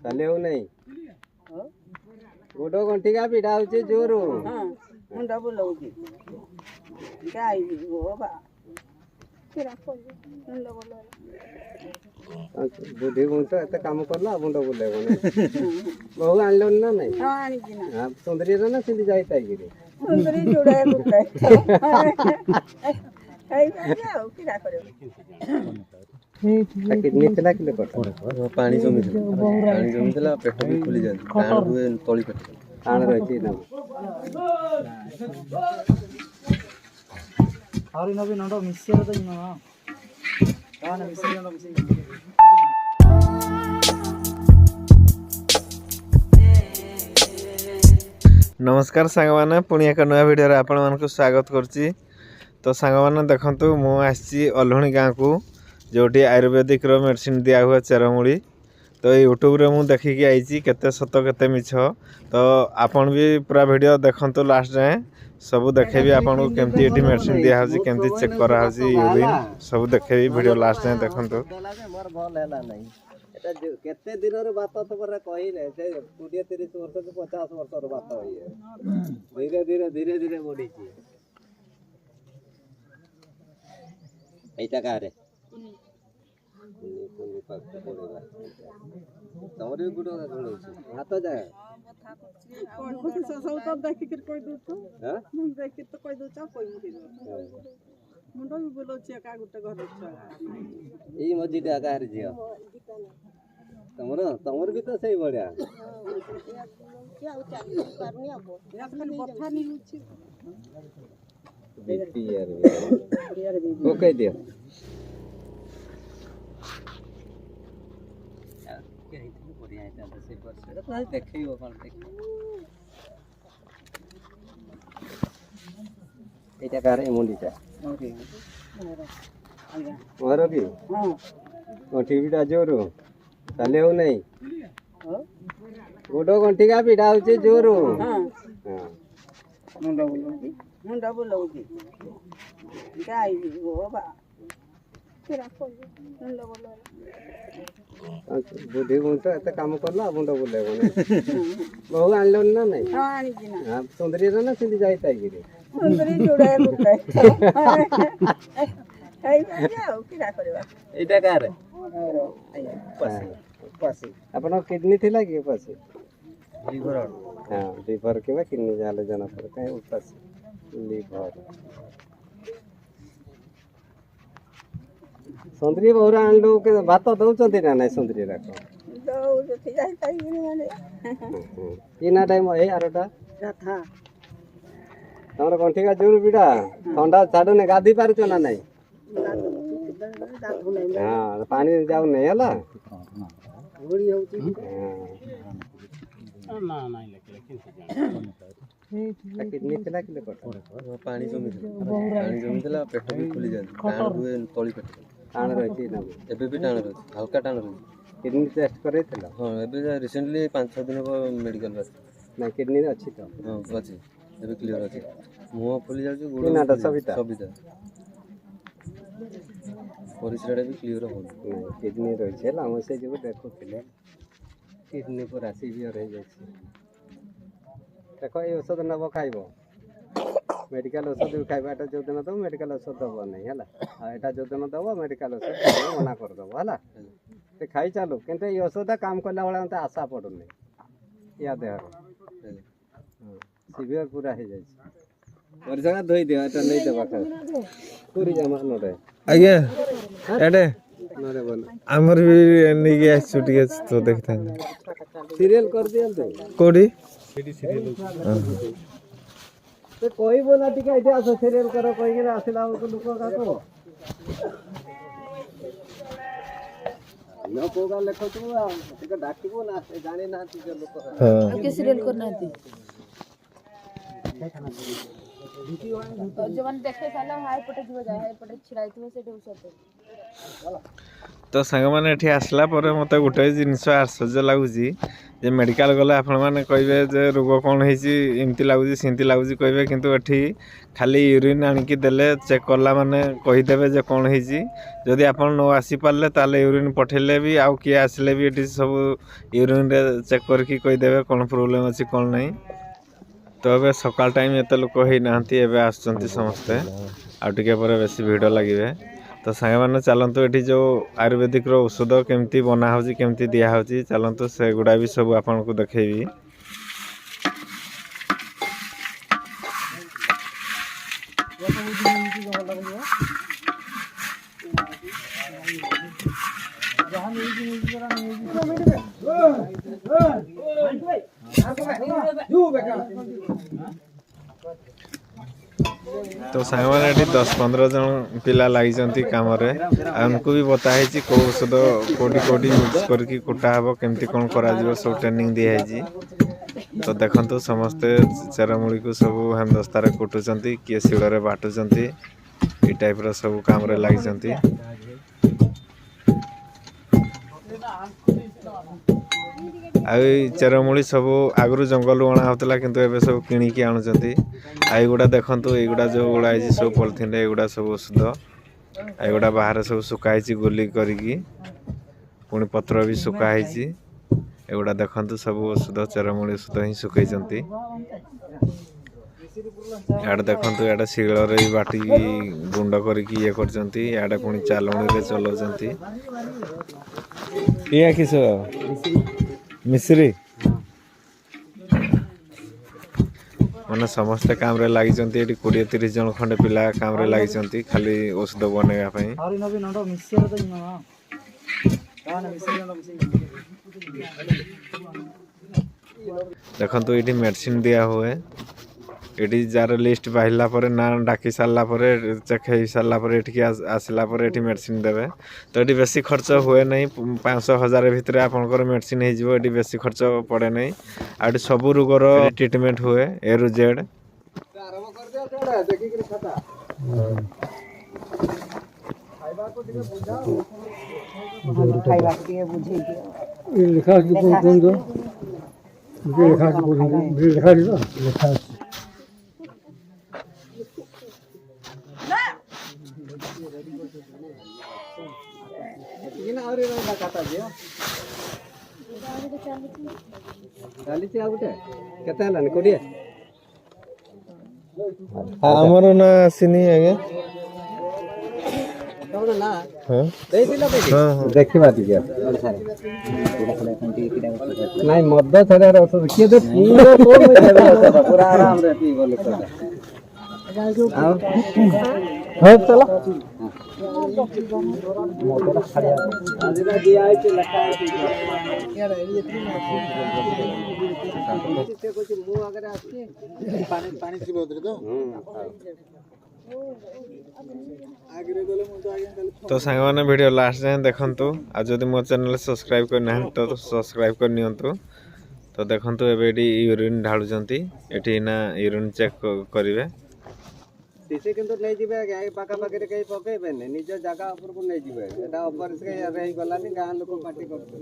ଚାଲି ହଉ ନାହିଁ ଗୋଡ଼ ଗଣ୍ଠିକା ପିଠା ହଉଛି ଜୋରୁ ମୁଣ୍ଡ ବୁଲଉଛି ବୁଦ୍ଧି ଗୁଣ ଏତେ କାମ କଲା ମୁଣ୍ଡ ବୁଲେଇବ ନାଇଁ ବହୁ ଆଣିଲନି ନା ନାଇଁ ସୁନ୍ଦରୀର ନା ସେମିତି ଯାଇଥାଇକିରି କିଡନୀ ଥିଲା କିଲେ ପାଣି ଜମିଥିଲା ପେଟ ବି ଫୁଲି ଯାଉଛି ଟାଣ ରୁହେ ତଳି ପେଟ ଟାଣ ରହିଛି ଆହୁରି ନବୀ ନଣ୍ଡ ମିଶିବାର ତ ନୁହଁ नमस्कार सांगमाने पुणी एक नया वीडियो रे आपण मानक स्वागत करछि। तो सांगमाने देखंतु मु आछि अल्हुणी गाँ को जोटी आयुर्वेदिक रो मेडिसिन दिया हुआ चेरमूली। तो यूट्यूब रे मु देखिकी आइछि केते सत केते मिछ। तो आपण भी पूरा वीडियो देखंतु लास्ट जाए सब देखेबी आपण को केमती एटी मेडिसिन दिया होछि केमती चेक करा होछि यूरिन सब देखेबी वीडियो लास्ट जाए देखंतु। मोर भल हैला नहीं एटा केते दिन रे बात तो पर कहिले से 20 30 वर्ष से 50 वर्ष रो बात होई धीरे धीरे बढ़ी छी एटा का रे कोनी पाक पड़ेगा तमरे गुडो का कोन छी हाथ जाए कोन सब तो देखि के कोइ दू तो हां देखि तो कोइ दू चा कोइ मुंडो भी बोलो छी का गुटे घर छ ई मजीटा का रे जियो तमर भी तो सही बढ़िया ओके दियो এটা কার এমনটা ମୋର କି ଗଣ୍ଠିଟା ଜୋରୁ ଚାଲି ହଉ ନାହିଁ ଗୋଡ଼ ଗଣ୍ଠିକା ପିଠା ହଉଛି ଜୋରୁ ମୁଣ୍ଡ ବୁଲଉଛି ବୁଦ୍ଧି ଗୁଣ ଏତେ କାମ କଲା ମୁଣ୍ଡ ବୁଲେଇବ ନାଇଁ ବହୁ ଆଣିଲନି ନା ନାଇଁ ସୁନ୍ଦରୀର ନା ସେମିତି ଯାଇଥାଇକିରି ଏଇଟା କାରେ ଆପଣ କିଡନୀ ଥିଲା କି ଉପାସ ଲିଭର ହଁ ଲିଭର କିମ୍ବା କିଡନୀ ଯାହେଲେ ଜଣା ପଡେ କାହିଁ ଉପାସ ଲିଭର ସୁନ୍ଦରୀ ବହୁରା ଆଣିଲୁ ଭାତ ଦଉଛନ୍ତି ନା ନାଇଁ ସୁନ୍ଦରୀ ରାକ କିନା ଟାଇମ ଏଇ ଆରଟା ତମର ଗଣ୍ଠିକା ଜୋରୁ ପିଡ଼ା ଥଣ୍ଡା ଛାଡୁନି ଗାଧି ପାରୁଛ ନା ନାଇଁ ହଁ ପାଣି ଯାଉନି ହେଲା କିଡନୀ ଥିଲା କିଲେ ପାଣି ଜମିଥିଲା ପେଟ ବି ଫୁଲି ଯାଉଛି ଟାଣ ରୁହେ ତଳି ପେଟ ଟାଣ ରହିଛି ଏବେ ବି ଟାଣ ରହିଛି ହାଲକା ଟାଣ ରହିଛି କିଡନୀ ଟେଷ୍ଟ କରେଇଥିଲ ହଁ ଏବେ ରିସେଣ୍ଟଲି 5-6 दिन ହେବ ମେଡିକାଲ ଆସିଛି ନା କିଡନୀ ଅଛି ତ ହଁ ଅଛି ଏବେ କ୍ଲିୟର ଅଛି ମୁହଁ ଫୁଲି ଯାଉଛି ଗୋଡ଼ ସବିତା ପରିସ୍ରାଟା ବି କ୍ଲିୟର ହଉନି କିଡନୀ ରହିଛି ହେଲା ମୁଁ ସେ ଯୋଗୁଁ ଦେଖୁଥିଲେ କିଡନୀ ପୁରା ସିଭିୟର ହେଇଯାଇଛି ଦେଖ ଏଇ ଔଷଧ ନେବ ଖାଇବ ମେଡ଼ିକାଲ ଔଷଧ ବି ଖାଇବା ଏଟା ଯେଉଁଦିନ ଦେବ ମେଡ଼ିକାଲ ଔଷଧ ଦେବ ନାହିଁ ହେଲା ଆଉ ଏଟା ଯେଉଁଦିନ ଦେବ ମେଡ଼ିକାଲ ଔଷଧ ମନା କରିଦେବ ହେଲା ସେ ଖାଇ ଚାଲୁ କିନ୍ତୁ ଏଇ ଔଷଧଟା କାମ କଲା ଭଳିଆ ମୋତେ ଆଶା ପଡ଼ୁନି ୟା ଦେହରେ ସିଭିୟର ପୁରା ହେଇଯାଇଛି ପରିସ୍ରା ଧୋଇଦିଅ ଏଟା ନେଇଦେବା ପୁରୀ ଜମା ନଡ଼େ ଆଜ୍ଞା ଏଡ଼େ ନଡ଼େ ଭଲ ଆମର ବି ନେଇକି ଆସିଛୁ ଟିକେ ତ ଦେଖିଥାନ୍ତି ସିରିଏଲ କରିଦିଅନ୍ତୁ କୋଉଠି ସେ କହିବ ନା ଟିକେ ଏଠି ଆସ ସିରିଏଲ କର କହିକିରି ଆସିଲା ବେଳକୁ ଲୋକ କାକୁ କୋଉ ଗାଁ ଲେଖୁଥିବ ଟିକେ ଡାକିବ ନା ସେ ଜାଣିନାହାନ୍ତି ଯେ ଲୋକ ସିରିଏଲ କରିନାହାନ୍ତି ଯୋଉମାନେ ଦେଖେଇ ସାରିଲା ହାଇ ପଟେ ଯିବ ଯାଏ ହାଇ ପଟେ ଛିଡ଼ା ହେଇଥିବ ସେଠି ଔଷଧ। ତ तो सांगमाने एठी आसला पर मते गोटे जिनिस आश्चर्य लगुची जे मेडिकल गले आपण माने कहबे जे रोग कौन होईची एमती लगुची सेमती लगुची कहबे किंतु एठी खाली यूरिन आनिकी देले चेक करला माने कहीदेवे जे कौन होईची जदि आपण न आसी पारले ताले यूरिन पठेले भी आउ किए आसले भी एठी सब यूरिन रे चेक करके कहीदेवे कौन प्रोब्लेम अछि कौन नहीं। तो ए सकाल टाइम एते लोक होई नांती एबे आसचंती समस्ते आ टिके पर बेसी भिड़ लागिवे। तो सांगे माने चलंतु एठी जो आयुर्वेदिक रो औषध केमती बना होची केमती दिया होची चलंतु से गुडा भी सब आपन को देखेबी। तो सांगमाने 10-15 जन पिला लगी कम आमको भी बताई कौ औषध कौटी कौटी मिक्स करके कुटा हे केमती कौन कर सब ट्रेनिंग दिखाई। तो देखो समस्ते चेरमूली को सब हेमदस्तार कुटुंट किए शिଳରେ बाटुंट ये टाइप रो सब काम लगी। चेरमूली सब आगु जंगल अणा होता किंतु एबे सब किणिकी आणुचंती। एगुड़ा देखंतु एगुड़ा जो गुड़ा है सब पॉलिथिन एगुड़ा सब औषध एगुड़ा बाहर सब सुखाई गोली करिकी पुणी पत्र भी सुखाई एगुड़ा देखंतु सब औषध चेरमूली औषध ही सुखैचंती। याडे देखंतु याडे शिଳରେ भी बाटी गुंड करिकी ये करचंती याडे पुणी चालणी रे चलाउचंती। ये किस मिश्री माने समस्ते काम रे लगी 20-30 जन खंडे पिला काम रे लगी खाली औषध बनैया पई। हरि नबी नंडो मिसियर तो इनो ताने मिसियर देखंतु एठी मेडिसिन दिया हुए एठी जार लिस्ट बाहिला परे ना डाकी सारला परे चेक हे सारला परे एठी आसला परे एठी मेडिसिन देबे। तो एठी बेसी खर्च हुए नहीं 500-1000 भितर आपनकर मेडिसिन हे जिवो एठी बेसी खर्च पड़े नहीं आ एठी सब रोगर ट्रीटमेंट हुए ए रु जेड। आराम कर दे छोड़ा देखि के खाता खाइबा को दिने बुझाओ खाइबा के बुझे दियो ये लिखा के कौन दो ये लिखा के बोल लिखा दो लिखा इना और ना खाता दियो चाली चे आउटे केते हलानी कोडिया हमरो ना आसीनी आगे तोर ना हां देई दिला पे हां देखिबा दिया नहीं मद्दा छड़े औषध किए दे पूरा तोड़ में देबे पूरा आराम रे पी बोले तो हां चलो मोटर खड़िया आजरा दिया है कि लगा है यार ये से कुछ मुंह अगर आती पानी पानी से बोल दो आगे गले मु तो आगे तो सांग माने वीडियो लास्ट जाए देखंतु आ जदि मो चैनल सब्सक्राइब कर ना तो सब्सक्राइब कर नियंतु। तो देखंतु एबे एडी यूरिन ढाळुचंती एठी ना यूरिन चेक करिवे सीसे किंतु नहीं जिबे गाय पाका पाके रे कई पकेबे ने निज जगह ऊपर को नहीं जिबे एटा ऊपर से रही गलानी गां लोक पार्टी करते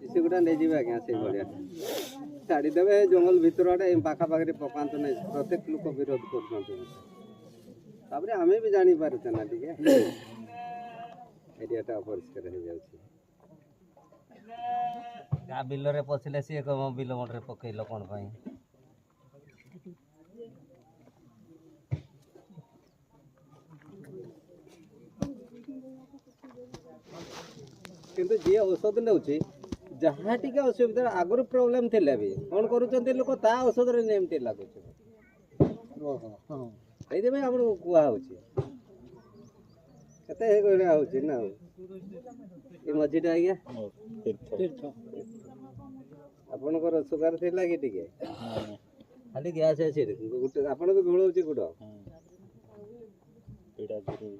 इसे गुडा नहीं जिबे गां से बढ़िया छाड़ी देबे जंगल भीतर आडे पाका पाके रे पकांत नहीं प्रत्येक लोक विरोध करछंती ताबरे हमें भी जानी पारते ना ठीक है एरियाटा अपरिष्कार हो जाउची गाँ बिल रे पछिले सी एक बिल मोटर पकइलो कोन पई किंतु जे औषध नउची जहाँ टिके असुविधा आगुर प्रॉब्लम थिले भी कोन करूचंती लोक ता औषध रे नेमते लागु छ ओहो हां एई देबे आपण कुआ होची कते हे गडा होची ना ए मझीटा आज्ञा तीर्थ आपनकर सुगार थिला कि टिके खाली गैस अछि गुटे आपण को घोळौची गुडो पीडा जरूर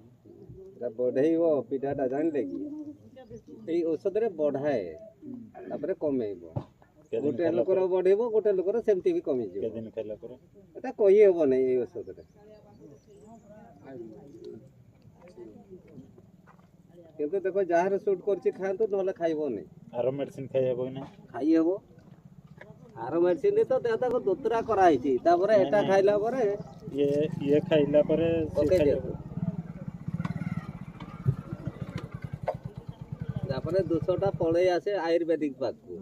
दा बढ़ेइबो पीडाटा जानले कि एई औषध रे बढ़ाए तापरे कमेइबो गोटे लोकर बढ़ेइबो गोटे लोकर सेमती भी कमी जिवो केदिन खाइला पर এটা কই হব না এই ওষুধটা কিন্তু দেখো যাহারে শুট করছি খাଆନ୍ତୁ নহলে খাইব নাই ଆର ମେଡିସିନ ଖାଇ ହେବ କି ନା ଖାଇ ହେବ ଆର ମେଡିସିନ ତ ଦେହ ତାକୁ ଦୋତରା କରାହେଇଛି ତାପରେ ଏଟା ଖାଇଲା ପରେ ଇଏ ଖାଇଲା ପରେ ପକେଇ ଦିଅନ୍ତୁ ତାପରେ 200ଟା ପଳେଇ ଆସେ ଆୟୁର୍ବେଦିକ ପାଖକୁ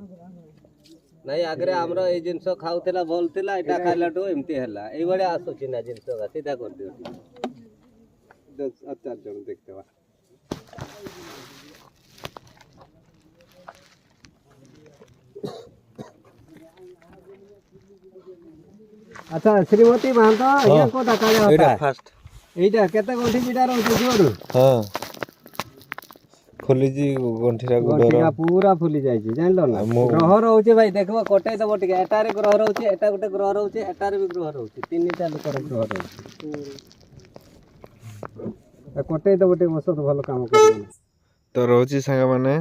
ନାଇଁ ଆଗରେ ଆମର ଏଇ ଜିନିଷ ଖାଉଥିଲା ଭଲ ଥିଲା ଏଟା ଖାଇଲାଠୁ ଏମିତି ହେଲା ଏଇଭଳିଆ ଆସୁଛି ନା ଜିନିଷ ସିଧା କରିଦିଅନ୍ତି 10-4 ଜଣ ଦେଖିଦେବା আচ্ছা শ্রীমতী মাহাতো ইয়া কোটা কালে ଏଇଟା হতা ଫାଷ୍ଟ এইটা কেতে গন্ঠি বিটা রହୁଛି জোর ହଁ ଖୋଲିଛି ଗଣ୍ଠିଟା ଗୋଡର গন্ঠিটা পুরা ফুলি যাইছি জানলো না গ্রহ রହୁଛି ভাই দেখো কটাই দব ଟିକେ এটারে গ্রহ রହୁଛି এটা ଗୋଟେ গ্রহ রହୁଛି এটারে ବି গ্রহ রହୁଛି তিନିଟା ଲୋକର ଗ୍ରହ ରହୁଛି କଟାଇ ଦବ ଟିକେ ଔଷଧ ଭଲ କାମ କରିବ ତ ରହୁଛି ସାଙ୍ଗମାନେ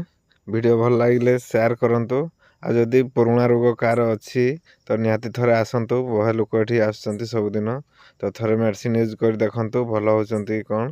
ଭିଡ଼ିଓ ଭଲ ଲାଗିଲେ ସେୟାର କରନ୍ତୁ ଆଉ ଯଦି ପୁରୁଣା ରୋଗ କାହାର ଅଛି ତ ନିହାତି ଥରେ ଆସନ୍ତୁ ବହୁ ଲୋକ ଏଠି ଆସୁଛନ୍ତି ସବୁଦିନ ତ ଥରେ ମେଡ଼ିସିନ ୟୁଜ୍ କରି ଦେଖନ୍ତୁ ଭଲ ହେଉଛନ୍ତି କ'ଣ